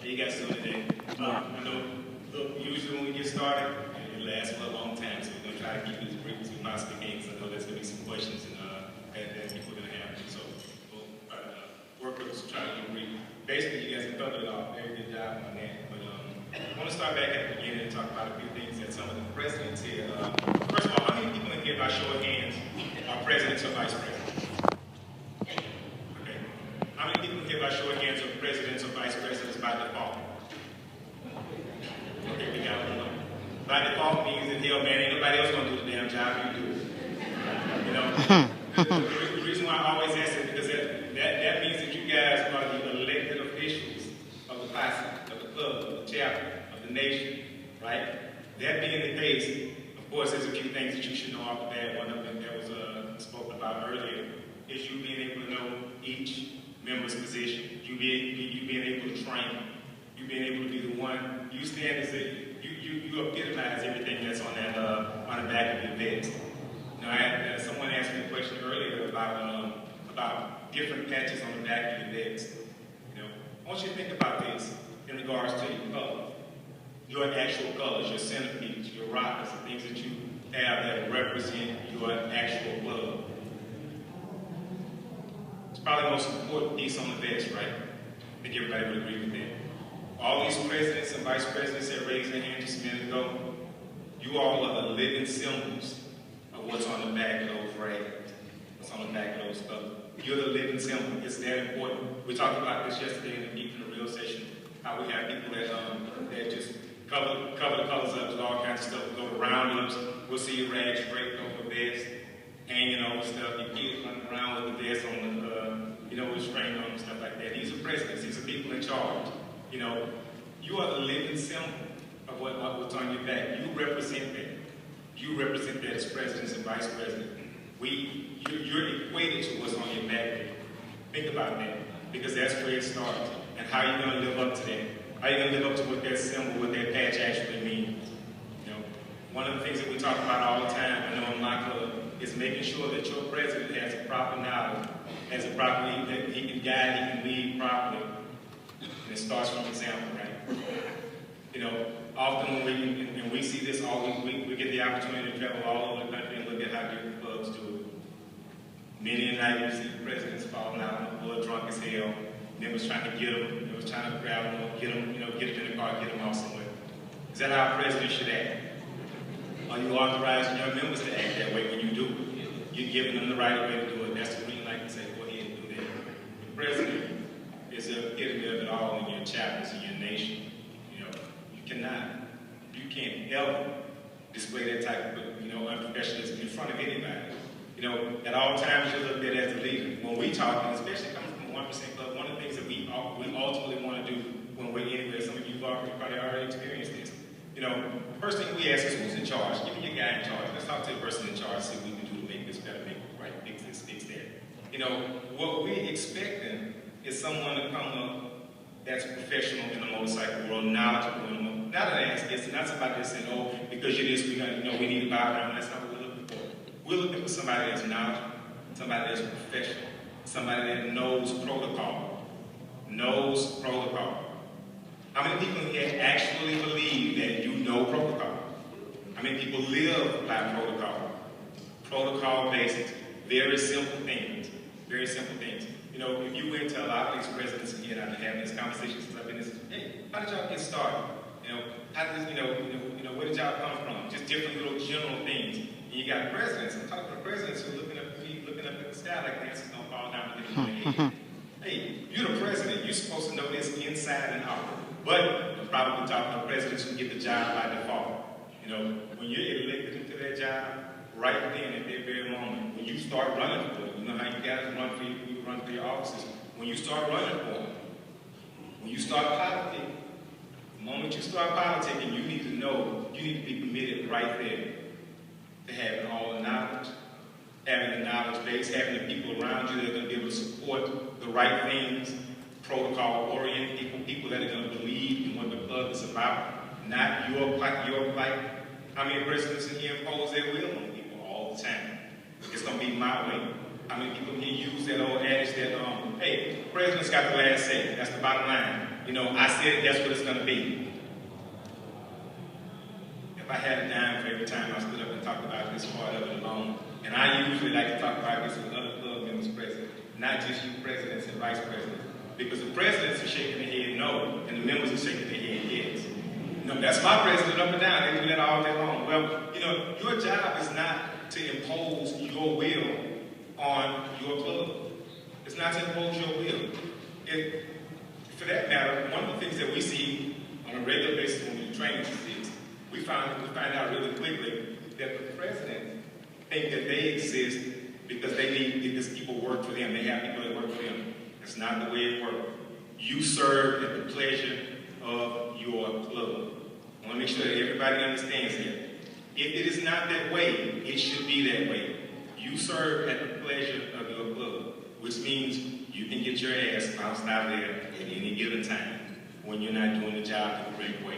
How you guys doing today? I know, look, usually when we get started, it lasts for a long time, so we're going to try to keep it as brief as we possibly can, because I know there's going to be some questions and that people are going to have. So we'll work with us to try to get brief. Basically, you guys have covered it all. Very good job on that. But I want to start back at the beginning and talk about a few things that some of the presidents here. First of all, how many people in here, by show of hands, are presidents or vice presidents? Okay. How many people in here, by show of hands, are presidents or vice presidents by default? Okay, we got one. By default means that, hell, man, ain't nobody else going to do the damn job you do. You know? The reason why I always ask it is because that means that you guys are the elected officials of the class, of the club, of the chapter, of the nation, right? That being the case, of course, there's a few things that you should know off the bat. One of them that was spoken about earlier is you being able to know each member's position, you being able to train, you being able to be the one. You stand as you epitomize everything that's on that on the back of your vest. Now, someone asked me a question earlier about different patches on the back of your vest. You know, I want you to think about this in regards to your color, your actual colors, your centerpiece, your rockers, the things that you have that represent your actual blood. It's probably the most important piece on the vest, right? I think everybody would agree with that. All these presidents and vice presidents that raised their hand just a minute ago, you all are the living symbols of what's on the back of those rags, what's on the back of those colors. You're the living symbol. It's that important. We talked about this yesterday in the Keeping It Real session, how we have people that just cover the colors up with all kinds of stuff. We go to roundups, we'll see your rags draped over vests, hanging over stuff, your kids running around with the vest on the, with a string on and stuff like that. These are presidents. These are people in charge. You know, you are the living symbol of what's on your back. You represent that. You represent that as presidents and vice presidents. You're equated to what's on your back. Think about that, because that's where it starts. And how are you going to live up to that? How are you going to live up to what that symbol, what that patch actually means? You know, one of the things that we talk about all the time, I know in my club, is making sure that your president has a proper knowledge, has a proper lead, that he can guide, he can lead properly. And it starts from example, right? You know, often when we see this, we get the opportunity to travel all over the country and look at how different clubs do it. Many a night you see presidents falling out on the floor drunk as hell. Members trying to get them, members trying to grab them, get them in the car, get them off somewhere. Is that how a president should act? Are you authorizing your members to act that way when you do it? You're giving them the right way to do it. That's the green light to say, go ahead and do that. The president is the epitome of it all in your chapters, in your nation. You know, you can't ever display that type of, unprofessionalism in front of anybody. You know, at all times you're looked at as a leader. When we talk, and especially coming from a 1% club, one of the things that we ultimately want to do when we're anywhere, some of you probably already experienced this. You know, first thing we ask is, who's in charge? Give me your guy in charge. Let's talk to the person in charge, see what we can do to make this better, make it right, fix this, fix that. You know, what we're expecting is someone to come up that's professional in the motorcycle world, knowledgeable in the motorcycle. Not an ass, it's not somebody that's saying, oh, because you're this, we need to bow down. That's not what we're looking for. We're looking for somebody that's knowledgeable, somebody that's professional, somebody that knows protocol. Knows protocol. How many people here actually believe that you know protocol? How many people live by protocol? Protocol basics. Very simple things. Very simple things. You know, if you went to a lot of these presidents here, and I've been having these conversations since I've been this, hey, how did y'all get started? You know, how did this, where did y'all come from? Just different little general things. And you got presidents. I'm talking to presidents who are looking up at the sky like Nancy's gonna fall down and get in their head. Hey, you're the president. You're supposed to know this inside and out. But I'm probably talking to presidents who get the job by default. You know, when you're elected into that job, right then at that very moment, when you start running for it, you know how you guys run for your offices. When you start running for it, when you start politicking, the moment you start politicking, you need to know, you need to be committed right there to having all the knowledge, having the knowledge base, having the people around you that are going to be able to support the right things, protocol-oriented people that are going to believe in what the club is about, not your plight. How many presidents in here impose their will on people all the time? It's going to be my way. How many people here use that old adage that, hey, the president's got the last say. That's the bottom line. You know, I said that's what it's going to be. If I had a dime for every time I stood up and talked about this part of it alone, and I usually like to talk about this with other club members present, not just you presidents and vice presidents, because the presidents are shaking their head no, and the members are shaking their head yes. No, that's my president up and down. They do that all day long. Well, you know, your job is not to impose your will on your club. It's not to impose your will. For that matter, one of the things that we see on a regular basis when we do training is we find out really quickly that the president think that they exist because because people work for them. They have people that work for them. That's not the way it works. You serve at the pleasure of your club. I want to make sure that everybody understands that. If it is not that way, it should be that way. You serve at the pleasure of your club, which means you can get your ass bounced out there at any given time when you're not doing the job the correct way.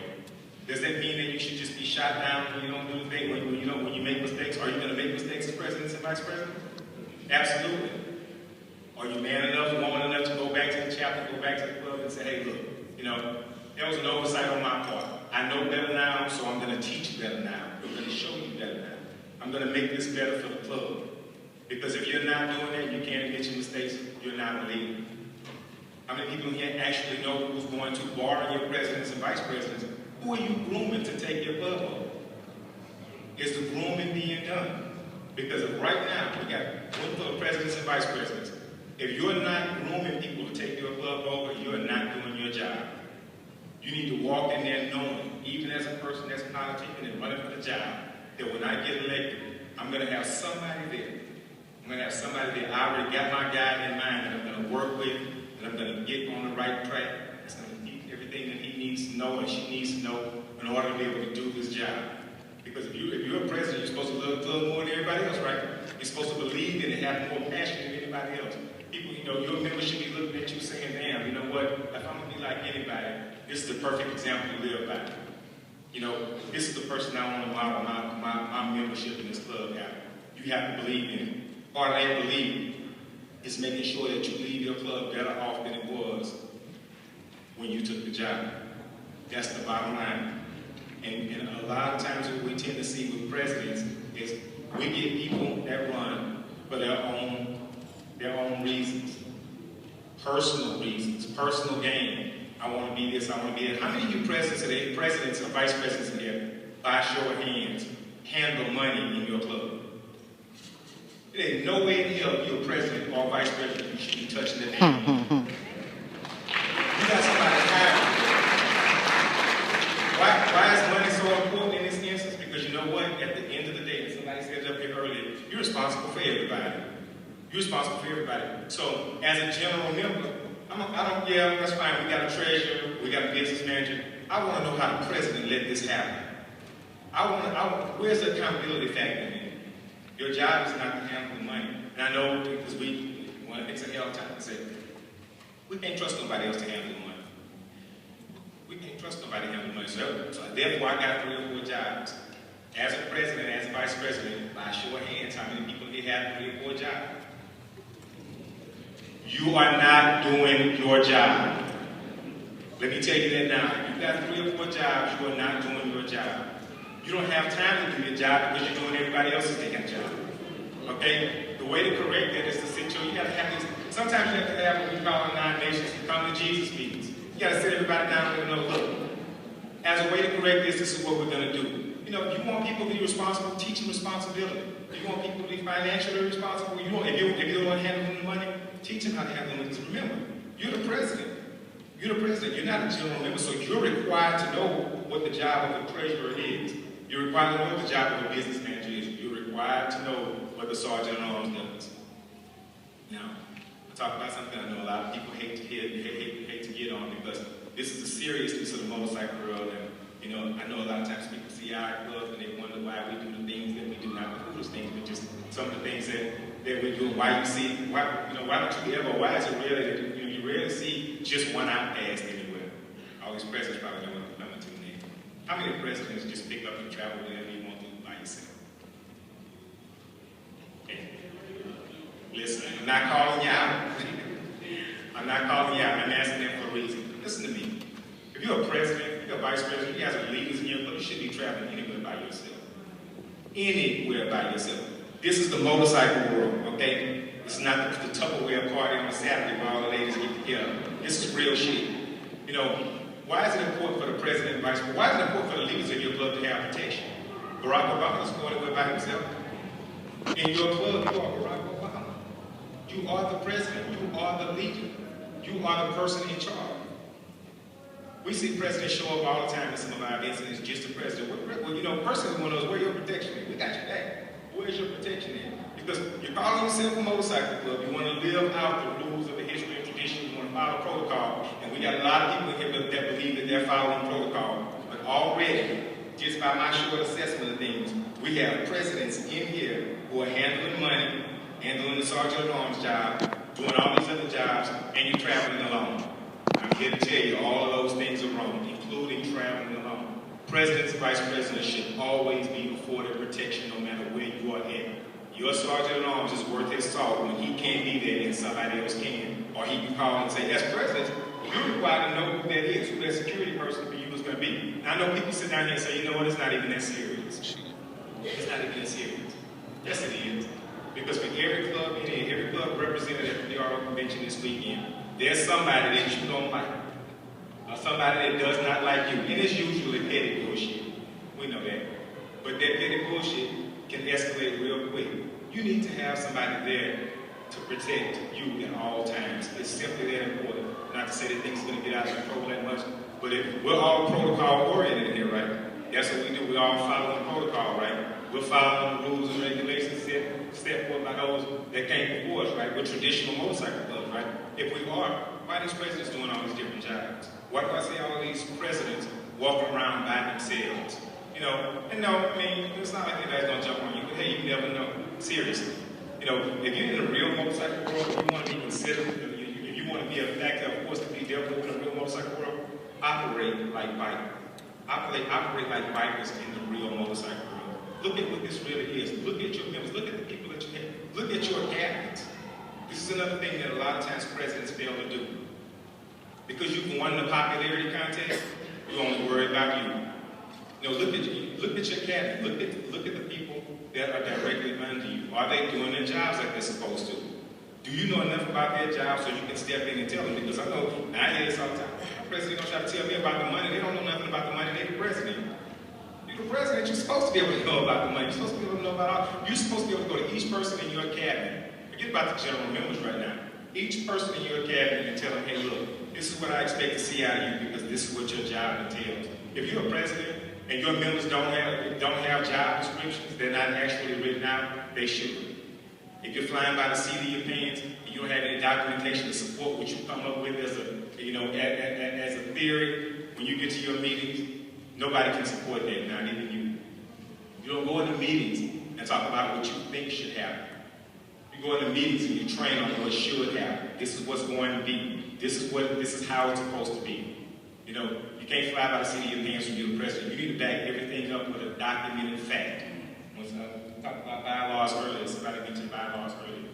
Does that mean that you should just be shot down when you don't do the thing, when you make mistakes? Are you going to make mistakes as presidents and vice presidents? Absolutely. Are you man enough, woman enough to go back to the chapter, go back to the club and say, hey, look, you know, there was an oversight on my part. I know better now, so I'm going to teach you better now. I'm going to show you better now. I'm going to make this better for the club. Because if you're not doing that, you can't admit your mistakes, you're not a leader. How many people here actually know who's going to bar your presidents and vice presidents? Who are you grooming to take your club over? Is the grooming being done? Because right now, we got one full of presidents and vice presidents. If you're not grooming people to take your club over, you're not doing your job. You need to walk in there knowing, even as a person that's politicking and running for the job, that when I get elected, I'm going to have somebody there. I'm going to have somebody there. I already got my guy in mind that I'm going to work with, that I'm going to get on the right track. That's going to teach everything that he needs to know and she needs to know in order to be able to do his job. Because if you're a president, you're supposed to love the club more than everybody else, right? You're supposed to believe in it, have more passion than anybody else. People, you know, your members should be looking at you saying, damn, you know what, if I'm going to be like anybody, this is the perfect example to live by. You know, this is the person I want to model my membership in this club after. You have to believe in it. Part of that belief is making sure that you leave your club better off than it was when you took the job. That's the bottom line. And a lot of times what we tend to see with presidents is we get people that run for their own reasons. Personal reasons, personal gain. I want to be this, I want to be that. How many of you presidents or vice presidents in here, by show of hands, handle money in your club? There ain't no way in hell you're a president or vice president you should be touching the damn money. You got somebody hiring. Why is money so important in this instance? Because you know what? At the end of the day, somebody said it up here earlier, you're responsible for everybody. You're responsible for everybody. So, as a general member, yeah, that's fine. We got a treasurer, we got a business manager. I want to know how the president let this happen. Where's the accountability factor in it? Your job is not to handle the money. And I know because one of the things I hear all the time, I say, we can't trust nobody else to handle the money. We can't trust nobody to handle the money. So therefore, I got 3 or 4 jobs. As a president, as a vice president, by show of hands, how many people here have 3 or 4 jobs? You are not doing your job. Let me tell you that now. If you got 3 or 4 jobs, you are not doing your job. You don't have time to do your job because you're doing everybody else's damn job. Okay? The way to correct that is to sit you got to have these. Sometimes you have to have what we call in our nations, come to Jesus meetings. You got to sit everybody down and let them know, look, as a way to correct this is what we're going to do. You know, if you want people to be responsible, teach them responsibility. If you want people to be financially responsible, if you don't want to handle the money, teach them how to handle it. Remember, you're the president. You're the president. You're not a general member, so you're required to know what the job of the treasurer is. You're required to know what the job of a business manager is. You're required to know what the sergeant at arms does. Now, I talk about something I know a lot of people hate to get on because this is the seriousness of the motorcycle world. And you know, I know a lot of times people see our club and they wonder why we do the things that we do, not the foolish things, but just some of the things that we do. Why don't you ever? Why is it rare that you rarely see just one outcast anywhere? All these presidents probably know what I'm coming to next. How many presidents just pick up and travel wherever you want to by yourself? Hey, listen, I'm not calling you out. I'm not calling you out. I'm asking them for a reason. Listen to me. vice president, you guys are leaders in your club, you shouldn't be traveling anywhere by yourself. Anywhere by yourself. This is the motorcycle world, okay? It's not the Tupperware party on a Saturday where all the ladies get together. This is real shit. You know, why is it important for the president and vice president? Why is it important for the leaders in your club to have protection? Barack Obama is going away by himself. In your club, you are Barack Obama. You are the president. You are the leader. You are the person in charge. We see presidents show up all the time in some of our events, and it's just the president. Well, you know, personally, one knows where your protection is. We got your back. Where's your protection in? Because you're calling yourself a motorcycle club. You want to live out the rules of the history and tradition. You want to follow protocol. And we got a lot of people here that believe that they're following protocol. But already, just by my short assessment of things, we have presidents in here who are handling money, handling the sergeant at arms job, doing all these other jobs, and you're traveling alone. I'm here to tell you all of those things are wrong, including traveling alone. Presidents and vice presidents should always be afforded protection no matter where you are at. Your sergeant at arms is worth his salt when he can't be there and somebody else can. Or he can call and say, as president, you're required to know who that is, who that security person for you is going to be. Now, I know people sit down here and say, you know what, it's not even that serious. It's not even that serious. Yes, it is. Because for every club in here, every club represented at the PRO convention this weekend, there's somebody that you don't like. Or somebody that does not like you. And it's usually petty bullshit. We know that. But that petty bullshit can escalate real quick. You need to have somebody there to protect you at all times. It's simply that important. Not to say that things are going to get out of control that much, but if we're all protocol oriented in here, right? That's what we do. We're all following protocol, right? We're following the rules and regulations set forth by those that came before us, right? We're traditional motorcycle clubs, right? If we are, why are these presidents doing all these different jobs? Why do I see all these presidents walking around by themselves? You know, and no, I mean, it's not like anybody's gonna jump on you, but hey, you never know. Seriously. You know, if you're in a real motorcycle world, you want to be considered, if you want to be a factor, of course, to be dealt with in a real motorcycle world, operate like bikers. Operate like bikers in the real motorcycle world. Look at what this really is. Look at your members. Look at the people that you have. Look at your cabinets. This is another thing that a lot of times presidents fail to do. Because you've won the popularity contest, you only worry about you. You know, look at your cabinet. Look at the people that are directly under you. Are they doing their jobs like they're supposed to? Do you know enough about their job so you can step in and tell them? Because I know, and I hear this all the time, the president don't try to tell me about the money. They don't know nothing about the money. They're the president. You're the president. You're supposed to be able to know about the money. You're supposed to be able to know about all. You're supposed to be able to go to each person in your cabinet. Forget about the general members right now. Each person in your cabinet and tell them, hey, look, this is what I expect to see out of you because this is what your job entails. If you're a president and your members don't have job descriptions, they're not actually written out, they should. If you're flying by the seat of your pants and you don't have any documentation to support what you come up with as a, you know, as a theory, when you get to your meetings, nobody can support that, not even you. You don't go into meetings and talk about what you think should happen. You go into meetings and you train on what should happen. This is what's going to be. This is how it's supposed to be. You know, you can't fly by the seat of your pants when you're the president. You need to back everything up with a documented fact. We talked about bylaws earlier. Somebody mentioned bylaws earlier.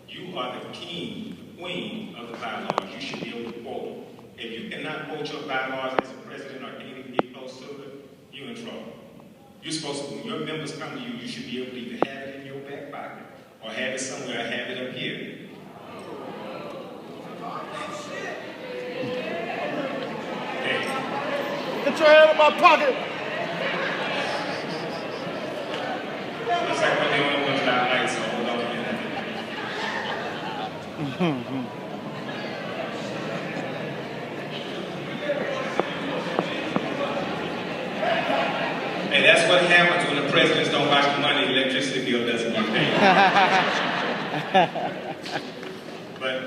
You are the king, the queen of the bylaws. You should be able to quote them. If you cannot quote your bylaws as a president or can't even get close to it, you're in trouble. You're supposed to, when your members come to you, you should be able to either have it in your back pocket or have it somewhere, or have it up here. Get your hand in my pocket. Looks like we're the only ones without lights, so hold on a minute. Hey, that's what happens when the presidents don't watch the money, the electricity bill doesn't get paid. But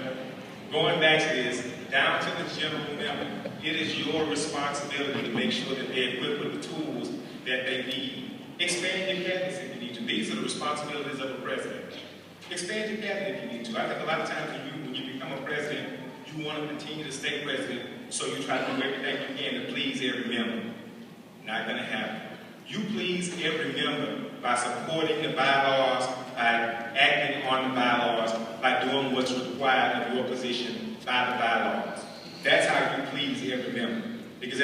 going back to this, down to the general member, it is your responsibility to make sure that they're equipped with the tools that they need. Expand your cabinet if you need to. These are the responsibilities of a president. Expand your cabinet if you need to. I think a lot of times when you become a president, you want to continue to stay president, so you try to do everything you can to please every member. Not going to happen. You please every member by supporting the bylaws, by acting on the bylaws, by doing what's required of your position by the bylaws. That's how you please every member.